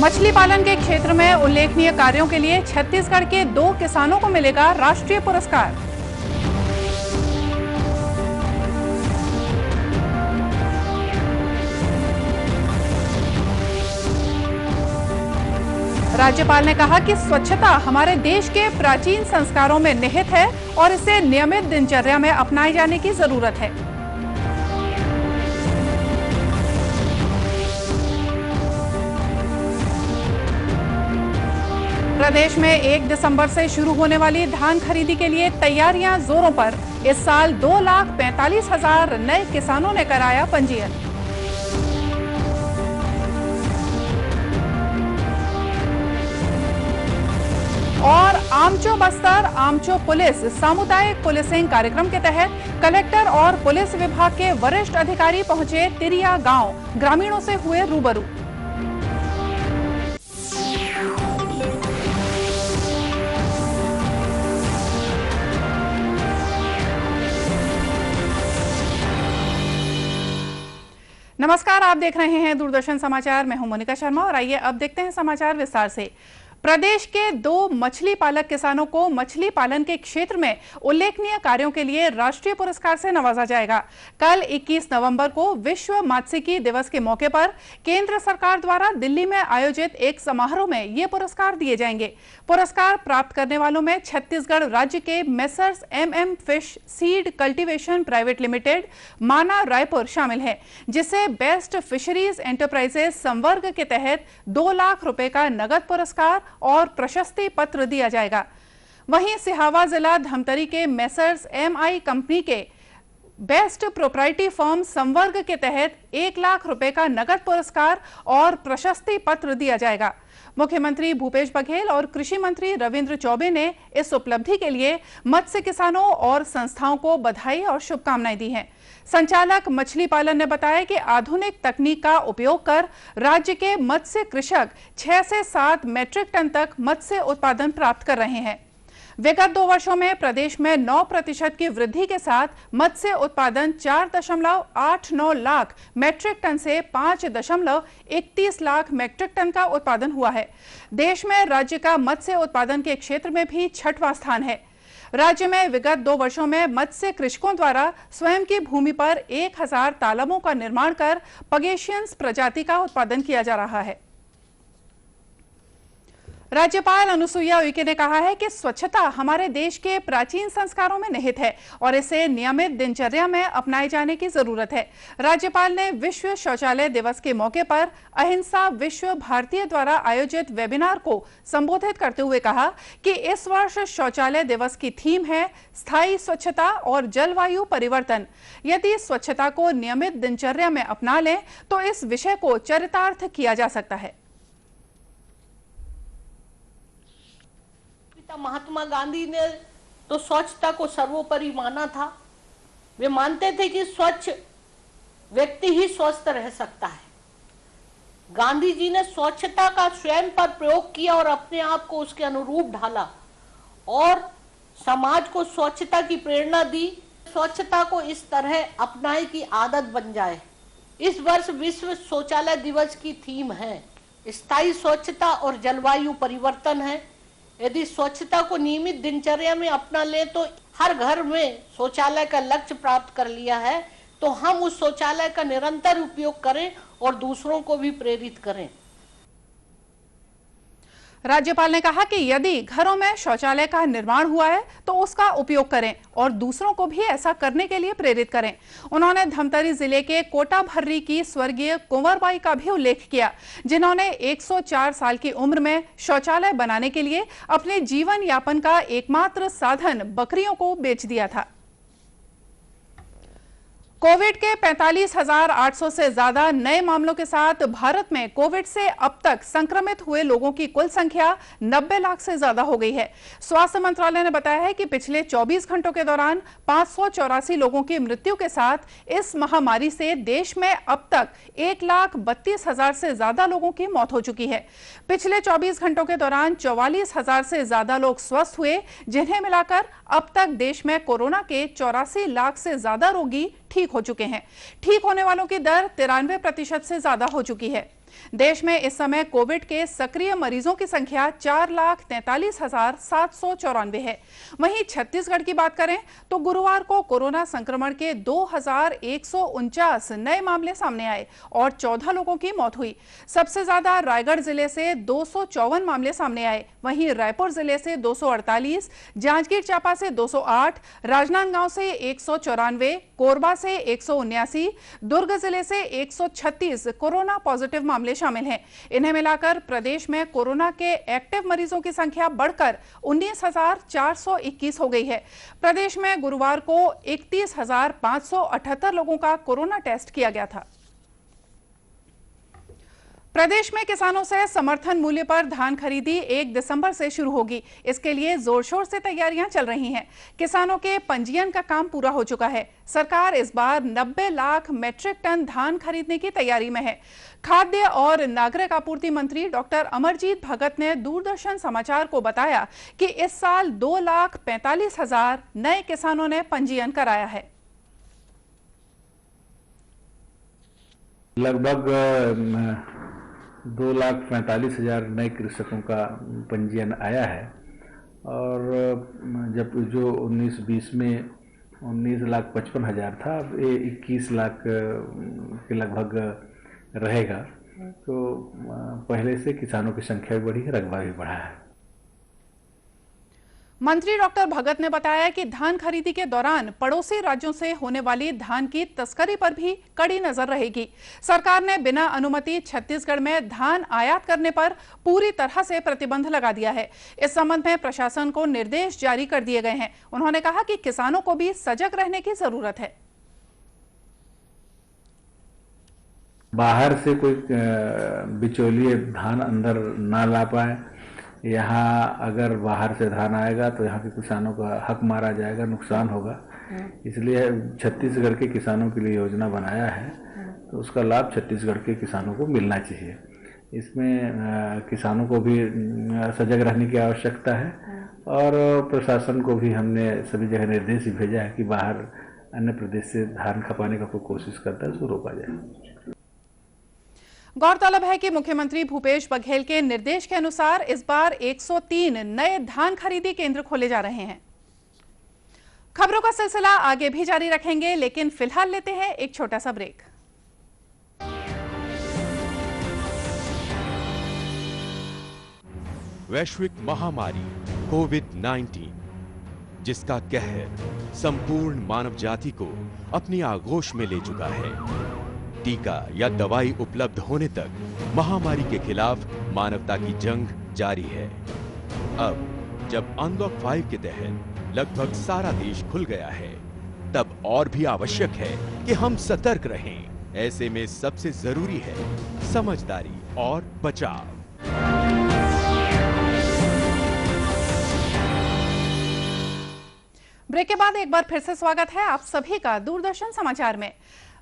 मछली पालन के क्षेत्र में उल्लेखनीय कार्यों के लिए छत्तीसगढ़ के 2 किसानों को मिलेगा राष्ट्रीय पुरस्कार। राज्यपाल ने कहा कि स्वच्छता हमारे देश के प्राचीन संस्कारों में निहित है और इसे नियमित दिनचर्या में अपनाए जाने की जरूरत है। प्रदेश में 1 दिसंबर से शुरू होने वाली धान खरीदी के लिए तैयारियां जोरों पर। इस साल 2,45,000 नए किसानों ने कराया पंजीयन। और आमचो बस्तर आमचो पुलिस सामुदायिक पुलिसिंग कार्यक्रम के तहत कलेक्टर और पुलिस विभाग के वरिष्ठ अधिकारी पहुंचे तिरिया गांव, ग्रामीणों से हुए रूबरू। नमस्कार, आप देख रहे हैं दूरदर्शन समाचार। मैं हूं मोनिका शर्मा और आइए अब देखते हैं समाचार विस्तार से। प्रदेश के 2 मछली पालक किसानों को मछली पालन के क्षेत्र में उल्लेखनीय कार्यों के लिए राष्ट्रीय पुरस्कार से नवाजा जाएगा। कल 21 नवंबर को विश्व मात्स्यिकी दिवस के मौके पर केंद्र सरकार द्वारा दिल्ली में आयोजित एक समारोह में ये पुरस्कार दिए जाएंगे। पुरस्कार प्राप्त करने वालों में छत्तीसगढ़ राज्य के messrs MM fish seed cultivation private limited माना रायपुर शामिल है, जिसे बेस्ट फिशरीज एंटरप्राइजेस संवर्ग के तहत 2 लाख रुपए का नगद पुरस्कार और प्रशस्ति पत्र दिया जाएगा। वहीं सिहावा जिला धमतरी के मेसर्स MI कंपनी के बेस्ट प्रोप्राइटी फर्म संवर्ग के तहत 1 लाख रुपए का नगद पुरस्कार और प्रशस्ति पत्र दिया जाएगा। मुख्यमंत्री भूपेश बघेल और कृषि मंत्री रविंद्र चौबे ने इस उपलब्धि के लिए मत्स्य किसानों और संस्थाओं को बधाई और शुभकामनाएं दी हैं। संचालक मछली पालन ने बताया कि आधुनिक तकनीक का उपयोग कर राज्य के मत्स्य कृषक 6 से 7 मैट्रिक टन तक मत्स्य उत्पादन प्राप्त कर रहे हैं। विगत 2 वर्षों में प्रदेश में 9% की वृद्धि के साथ मत्स्य उत्पादन 4.89 लाख मैट्रिक टन से 5.31 लाख मैट्रिक टन का उत्पादन हुआ है। देश में राज्य का मत्स्य उत्पादन के क्षेत्र में भी 6वां स्थान है। राज्य में विगत 2 वर्षों में मत्स्य कृषकों द्वारा स्वयं की भूमि पर 1000 तालाबों का निर्माण कर पगेशियंस प्रजाति का उत्पादन किया जा रहा है। राज्यपाल अनुसुईया उइके ने कहा है कि स्वच्छता हमारे देश के प्राचीन संस्कारों में निहित है और इसे नियमित दिनचर्या में अपनाए जाने की जरूरत है। राज्यपाल ने विश्व शौचालय दिवस के मौके पर अहिंसा विश्व भारतीय द्वारा आयोजित वेबिनार को संबोधित करते हुए कहा कि इस वर्ष शौचालय दिवस की थीम है स्थायी स्वच्छता और जलवायु परिवर्तन। यदि स्वच्छता को नियमित दिनचर्या में अपना लें तो इस विषय को चरितार्थ किया जा सकता है। महात्मा गांधी ने तो स्वच्छता को सर्वोपरि माना था। वे मानते थे कि स्वच्छ व्यक्ति ही स्वस्थ रह सकता है। गांधी जी ने स्वच्छता का स्वयं पर प्रयोग किया और अपने आप को उसके अनुरूप ढाला और समाज को स्वच्छता की प्रेरणा दी। स्वच्छता को इस तरह अपनाए कि आदत बन जाए। इस वर्ष विश्व शौचालय दिवस की थीम है स्थायी स्वच्छता और जलवायु परिवर्तन है। यदि स्वच्छता को नियमित दिनचर्या में अपना ले तो हर घर में शौचालय का लक्ष्य प्राप्त कर लिया है, तो हम उस शौचालय का निरंतर उपयोग करें और दूसरों को भी प्रेरित करें। राज्यपाल ने कहा कि यदि घरों में शौचालय का निर्माण हुआ है तो उसका उपयोग करें और दूसरों को भी ऐसा करने के लिए प्रेरित करें। उन्होंने धमतरी जिले के कोटा भर्री की स्वर्गीय कुंवरबाई का भी उल्लेख किया, जिन्होंने 104 साल की उम्र में शौचालय बनाने के लिए अपने जीवन यापन का एकमात्र साधन बकरियों को बेच दिया था। कोविड के 45,800 से ज्यादा नए मामलों के साथ भारत में कोविड से अब तक संक्रमित हुए लोगों की कुल संख्या 90 लाख से ज्यादा हो गई है। स्वास्थ्य मंत्रालय ने बताया है कि पिछले 24 घंटों के दौरान 584 लोगों की मृत्यु के साथ इस महामारी से देश में अब तक 1,32,000 से ज्यादा लोगों की मौत हो चुकी है। पिछले 24 घंटों के दौरान 44,000 से ज्यादा लोग स्वस्थ हुए, जिन्हें मिलाकर अब तक देश में कोरोना के 84 लाख से ज्यादा रोगी ठीक हो चुके हैं। ठीक होने वालों की दर 93% से ज्यादा हो चुकी है। देश में इस समय कोविड के सक्रिय मरीजों की संख्या 4,43,794 है। वहीं छत्तीसगढ़ की बात करें तो गुरुवार को कोरोना संक्रमण के 2,149 नए मामले सामने आए और 14 लोगों की मौत हुई। सबसे ज्यादा रायगढ़ जिले से 254 मामले सामने आए। वहीं रायपुर जिले से 248, जांजगीर चांपा से 208, राजनांदगांव से 194, कोरबा से 179, दुर्ग जिले से 136 कोरोना पॉजिटिव मामले शामिल हैं। इन्हें मिलाकर प्रदेश में कोरोना के एक्टिव मरीजों की संख्या बढ़कर 19,421 हो गई है। प्रदेश में गुरुवार को 31,578 लोगों का कोरोना टेस्ट किया गया था। प्रदेश में किसानों से समर्थन मूल्य पर धान खरीदी 1 दिसंबर से शुरू होगी। इसके लिए जोर शोर से तैयारियां चल रही हैं। किसानों के पंजीयन का काम पूरा हो चुका है। सरकार इस बार 90 लाख मैट्रिक टन धान खरीदने की तैयारी में है। खाद्य और नागरिक आपूर्ति मंत्री डॉक्टर अमरजीत भगत ने दूरदर्शन समाचार को बताया कि इस साल 2,45,000 नए किसानों ने पंजीयन कराया है। लगभग 2,45,000 नए कृषकों का पंजीयन आया है और जब जो 19-20 में 19,55,000 था, अब ये 21 लाख के लगभग रहेगा। तो पहले से किसानों की संख्या भी बढ़ी है, रकबा भी बढ़ा है। मंत्री डॉक्टर भगत ने बताया कि धान खरीदी के दौरान पड़ोसी राज्यों से होने वाली धान की तस्करी पर भी कड़ी नजर रहेगी। सरकार ने बिना अनुमति छत्तीसगढ़ में धान आयात करने पर पूरी तरह से प्रतिबंध लगा दिया है। इस संबंध में प्रशासन को निर्देश जारी कर दिए गए हैं। उन्होंने कहा कि किसानों को भी सजग रहने की जरूरत है। बाहर से कोई बिचौलिए धान अंदर ना ला पाए। यहाँ अगर बाहर से धान आएगा तो यहाँ के किसानों का हक मारा जाएगा, नुकसान होगा। इसलिए छत्तीसगढ़ के किसानों के लिए योजना बनाया है, तो उसका लाभ छत्तीसगढ़ के किसानों को मिलना चाहिए। इसमें किसानों को भी सजग रहने की आवश्यकता है और प्रशासन को भी हमने सभी जगह निर्देश भेजा है कि बाहर अन्य प्रदेश से धान खपाने का कोई कोशिश करता है उसको रोका जाए। गौरतलब है कि मुख्यमंत्री भूपेश बघेल के निर्देश के अनुसार इस बार 103 नए धान खरीदी केंद्र खोले जा रहे हैं। खबरों का सिलसिला आगे भी जारी रखेंगे, लेकिन फिलहाल लेते हैं एक छोटा सा ब्रेक। वैश्विक महामारी कोविड-19, जिसका कहर संपूर्ण मानव जाति को अपनी आगोश में ले चुका है। टीका या दवाई उपलब्ध होने तक महामारी के खिलाफ मानवता की जंग जारी है। अब जब अनलॉक 5 के तहत लगभग सारा देश खुल गया है, तब और भी आवश्यक है कि हम सतर्क रहें। ऐसे में सबसे जरूरी है समझदारी और बचाव। ब्रेक के बाद एक बार फिर से स्वागत है आप सभी का दूरदर्शन समाचार में।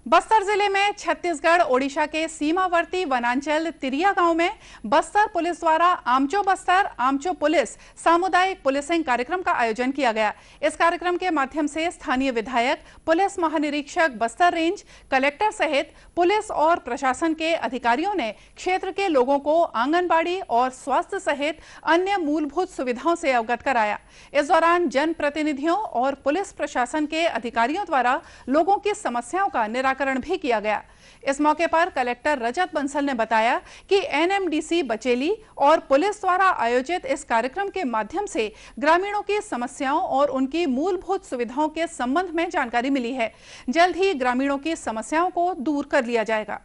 बस्तर जिले में छत्तीसगढ़ ओडिशा के सीमावर्ती वनांचल तिरिया गांव में बस्तर पुलिस द्वारा आमचो बस्तर आमचो पुलिस सामुदायिक पुलिसिंग कार्यक्रम का आयोजन किया गया। इस कार्यक्रम के माध्यम से स्थानीय विधायक, पुलिस महानिरीक्षक बस्तर रेंज, कलेक्टर सहित पुलिस और प्रशासन के अधिकारियों ने क्षेत्र के लोगों को आंगनबाड़ी और स्वास्थ्य सहित अन्य मूलभूत सुविधाओं से अवगत कराया। इस दौरान जनप्रतिनिधियों और पुलिस प्रशासन के अधिकारियों द्वारा लोगों की समस्याओं का निराकरण भी किया गया। इस मौके पर कलेक्टर रजत बंसल ने बताया कि एनएमडीसी बचेली और पुलिस द्वारा आयोजित इस कार्यक्रम के माध्यम से ग्रामीणों की समस्याओं और उनकी मूलभूत सुविधाओं के संबंध में जानकारी मिली है। जल्द ही ग्रामीणों की समस्याओं को दूर कर लिया जाएगा।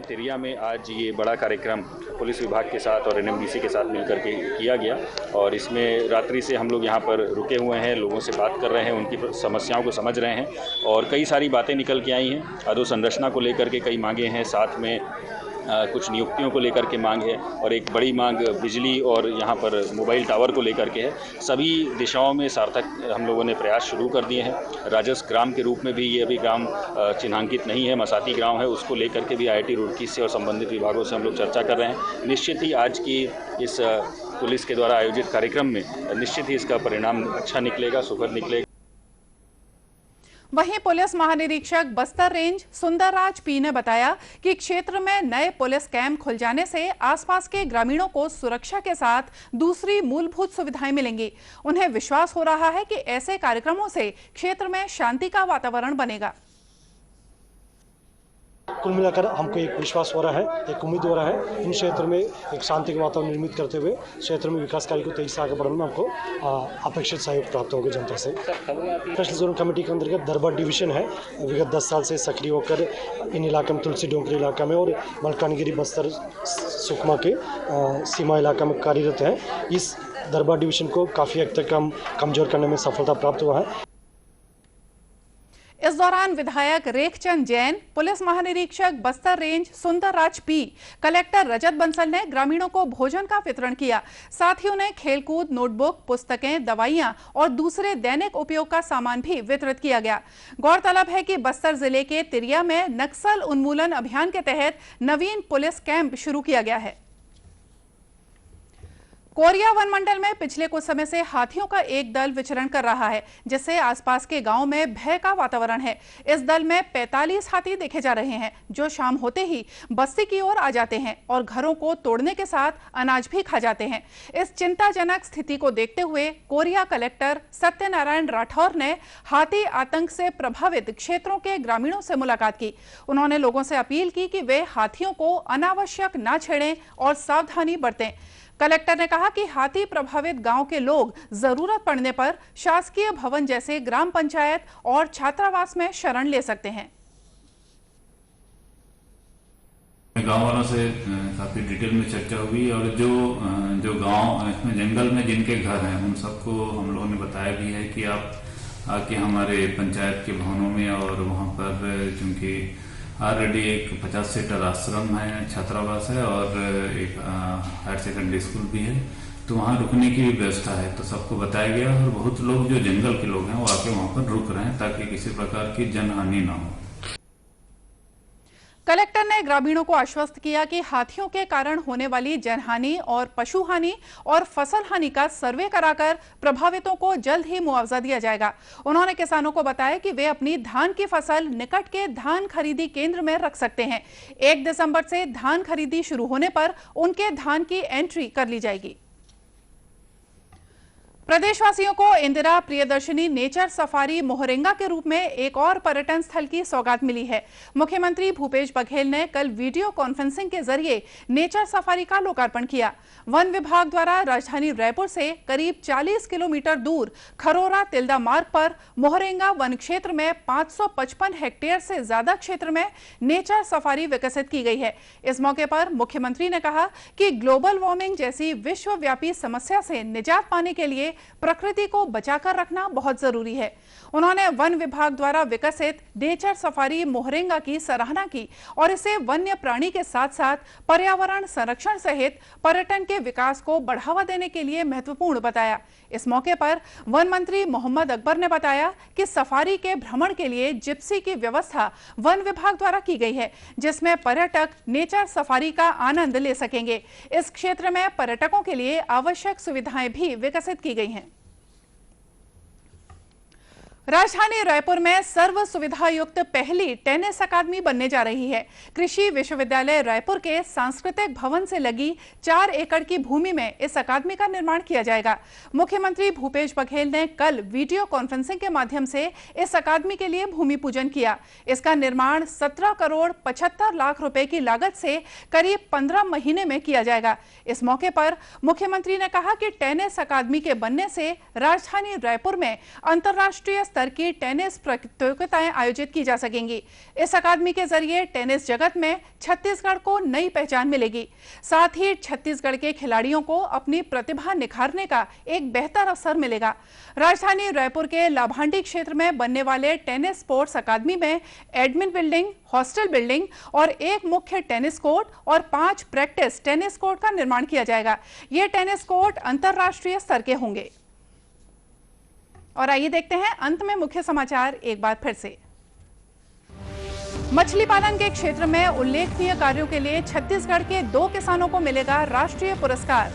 तिरिया में आज ये बड़ा कार्यक्रम पुलिस विभाग के साथ और एनएमडीसी के साथ मिलकर के किया गया और इसमें रात्रि से हम लोग यहाँ पर रुके हुए हैं, लोगों से बात कर रहे हैं, उनकी समस्याओं को समझ रहे हैं और कई सारी बातें निकल के आई हैं। अधोसंरचना को लेकर के कई मांगे हैं, साथ में कुछ नियुक्तियों को लेकर के मांग है और एक बड़ी मांग बिजली और यहाँ पर मोबाइल टावर को लेकर के है। सभी दिशाओं में सार्थक हम लोगों ने प्रयास शुरू कर दिए हैं। राजस्व ग्राम के रूप में भी ये अभी ग्राम चिन्हांकित नहीं है, मसाती ग्राम है, उसको लेकर के भी IIT रुड़की से और संबंधित विभागों से हम लोग चर्चा कर रहे हैं। निश्चित ही आज की इस पुलिस के द्वारा आयोजित कार्यक्रम में निश्चित ही इसका परिणाम अच्छा निकलेगा, सुखद निकलेगा। वहीं पुलिस महानिरीक्षक बस्तर रेंज सुंदरराज पी ने बताया कि क्षेत्र में नए पुलिस कैंप खुल जाने से आसपास के ग्रामीणों को सुरक्षा के साथ दूसरी मूलभूत सुविधाएं मिलेंगी। उन्हें विश्वास हो रहा है कि ऐसे कार्यक्रमों से क्षेत्र में शांति का वातावरण बनेगा। कुल मिलाकर हमको एक विश्वास हो रहा है, एक उम्मीद हो रहा है, इन क्षेत्र में एक शांति का वातावरण निर्मित करते हुए क्षेत्र में विकास कार्य को तेजी से आगे बढ़ाने में हमको अपेक्षित सहयोग प्राप्त होगा जनता से। स्पेशल जोन कमेटी के अंतर्गत दरबार डिवीजन है, विगत 10 साल से सक्रिय होकर इन इलाके में तुलसी डोंगरी इलाका में और मलकानगिरी बस्तर सुकमा के सीमा इलाका में कार्यरत है। इस दरबार डिवीजन को काफ़ी हद तक कमजोर करने में सफलता प्राप्त हुआ है। इस दौरान विधायक रेखचंद जैन, पुलिस महानिरीक्षक Bastar range Sundarraj P, collector Rajat Bansal ने ग्रामीणों को भोजन का वितरण किया। साथ ही उन्हें खेलकूद, नोटबुक, पुस्तकें, दवाइयां और दूसरे दैनिक उपयोग का सामान भी वितरित किया गया। गौरतलब है कि बस्तर जिले के तिरिया में नक्सल उन्मूलन अभियान के तहत नवीन पुलिस कैंप शुरू किया गया है। कोरिया वन मंडल में पिछले कुछ समय से हाथियों का एक दल विचरण कर रहा है, जिससे आसपास के गांव में भय का वातावरण है। इस दल में 45 हाथी देखे जा रहे हैं, जो शाम होते ही बस्ती की ओर आ जाते हैं और घरों को तोड़ने के साथ अनाज भी खा जाते हैं। इस चिंताजनक स्थिति को देखते हुए कोरिया कलेक्टर सत्यनारायण राठौर ने हाथी आतंक से प्रभावित क्षेत्रों के ग्रामीणों से मुलाकात की। उन्होंने लोगों से अपील की कि वे हाथियों को अनावश्यक न छेड़ें और सावधानी बरतें। कलेक्टर ने कहा कि हाथी प्रभावित गांव के लोग जरूरत पड़ने पर शासकीय भवन जैसे ग्राम पंचायत और छात्रावास में शरण ले सकते हैं। गांव वालों से काफी डिटेल में चर्चा हुई और जो गांव इसमें जंगल में जिनके घर हैं उन सबको हम लोगों ने बताया भी है कि आप आके हमारे पंचायत के भवनों में और वहां पर चूंकि ऑलरेडी एक 50 सीटर आश्रम है, छात्रावास है और एक हायर सेकेंडरी स्कूल भी है, तो वहाँ रुकने की भी व्यवस्था है। तो सबको बताया गया और बहुत लोग जो जंगल के लोग हैं वो आके वहाँ पर रुक रहे हैं ताकि किसी प्रकार की जनहानि ना हो। कलेक्टर ने ग्रामीणों को आश्वस्त किया कि हाथियों के कारण होने वाली जनहानि और पशु हानि और फसल हानि का सर्वे कराकर प्रभावितों को जल्द ही मुआवजा दिया जाएगा। उन्होंने किसानों को बताया कि वे अपनी धान की फसल निकट के धान खरीदी केंद्र में रख सकते हैं। 1 दिसंबर से धान खरीदी शुरू होने पर उनके धान की एंट्री कर ली जाएगी। प्रदेशवासियों को इंदिरा प्रियदर्शनी नेचर सफारी मोहरेंगा के रूप में एक और पर्यटन स्थल की सौगात मिली है। मुख्यमंत्री भूपेश बघेल ने कल वीडियो कॉन्फ्रेंसिंग के जरिए नेचर सफारी का लोकार्पण किया। वन विभाग द्वारा राजधानी रायपुर से करीब 40 किलोमीटर दूर खरोरा तिल्दा मार्ग पर मोहरेंगा वन क्षेत्र में 555 हेक्टेयर से ज्यादा क्षेत्र में नेचर सफारी विकसित की गई है। इस मौके पर मुख्यमंत्री ने कहा कि ग्लोबल वार्मिंग जैसी विश्वव्यापी समस्या से निजात पाने के लिए प्रकृति को बचाकर रखना बहुत जरूरी है। उन्होंने वन विभाग द्वारा विकसित नेचर सफारी मोहरेंगा की सराहना की और इसे वन्य प्राणी के साथ साथ पर्यावरण संरक्षण सहित पर्यटन के विकास को बढ़ावा देने के लिए महत्वपूर्ण बताया। इस मौके पर वन मंत्री मोहम्मद अकबर ने बताया कि सफारी के भ्रमण के लिए जिप्सी की व्यवस्था वन विभाग द्वारा की गई है, जिसमें पर्यटक नेचर सफारी का आनंद ले सकेंगे। इस क्षेत्र में पर्यटकों के लिए आवश्यक सुविधाएं भी विकसित की गई हैं। राजधानी रायपुर में सर्व सुविधा युक्त पहली टेनिस अकादमी बनने जा रही है। कृषि विश्वविद्यालय रायपुर के सांस्कृतिक भवन से लगी 4 एकड़ की भूमि में इस अकादमी का निर्माण किया जाएगा। मुख्यमंत्री भूपेश बघेल ने कल वीडियो कॉन्फ्रेंसिंग के माध्यम से इस अकादमी के लिए भूमि पूजन किया। इसका निर्माण 17 करोड़ 75 लाख रुपए की लागत से करीब 15 महीने में किया जाएगा। इस मौके पर मुख्यमंत्री ने कहा कि टेनिस अकादमी के बनने से राजधानी रायपुर में अंतर्राष्ट्रीय स्तर की टेनिस प्रतियोगिताएं आयोजित की जा सकेंगी। इस अकादमी के जरिए टेनिस जगत में छत्तीसगढ़ को नई पहचान मिलेगी। साथ ही छत्तीसगढ़ के खिलाड़ियों को अपनी प्रतिभा निखारने का एक बेहतर अवसर मिलेगा। राजधानी रायपुर के लाभांडी क्षेत्र में बनने वाले टेनिस स्पोर्ट्स अकादमी में एडमिन बिल्डिंग, हॉस्टल बिल्डिंग और एक मुख्य टेनिस कोर्ट और 5 प्रैक्टिस टेनिस कोर्ट का निर्माण किया जाएगा। ये टेनिस कोर्ट अंतर्राष्ट्रीय स्तर के होंगे। और आइए देखते हैं अंत में मुख्य समाचार एक बार फिर से। मछली पालन के क्षेत्र में उल्लेखनीय कार्यों के लिए छत्तीसगढ़ के 2 किसानों को मिलेगा राष्ट्रीय पुरस्कार।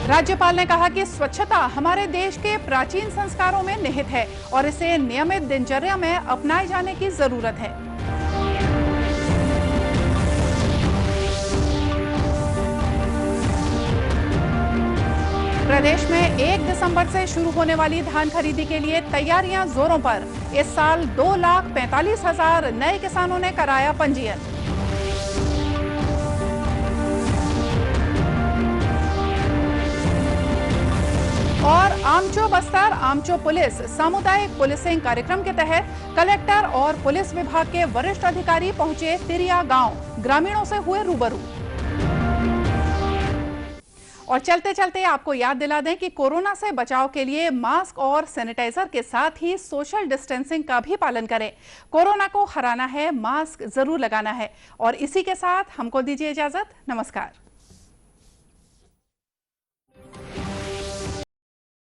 राज्यपाल ने कहा कि स्वच्छता हमारे देश के प्राचीन संस्कारों में निहित है और इसे नियमित दिनचर्या में अपनाए जाने की जरूरत है। प्रदेश में 1 दिसंबर से शुरू होने वाली धान खरीदी के लिए तैयारियां जोरों पर। इस साल 2,45,000 नए किसानों ने कराया पंजीयन। और आमचो बस्तर आमचो पुलिस सामुदायिक पुलिसिंग कार्यक्रम के तहत कलेक्टर और पुलिस विभाग के वरिष्ठ अधिकारी पहुंचे तिरिया गांव, ग्रामीणों से हुए रूबरू। और चलते चलते आपको याद दिला दें कि कोरोना से बचाव के लिए मास्क और सैनिटाइजर के साथ ही सोशल डिस्टेंसिंग का भी पालन करें। कोरोना को हराना है, मास्क जरूर लगाना है। और इसी के साथ हमको दीजिए इजाजत। नमस्कार।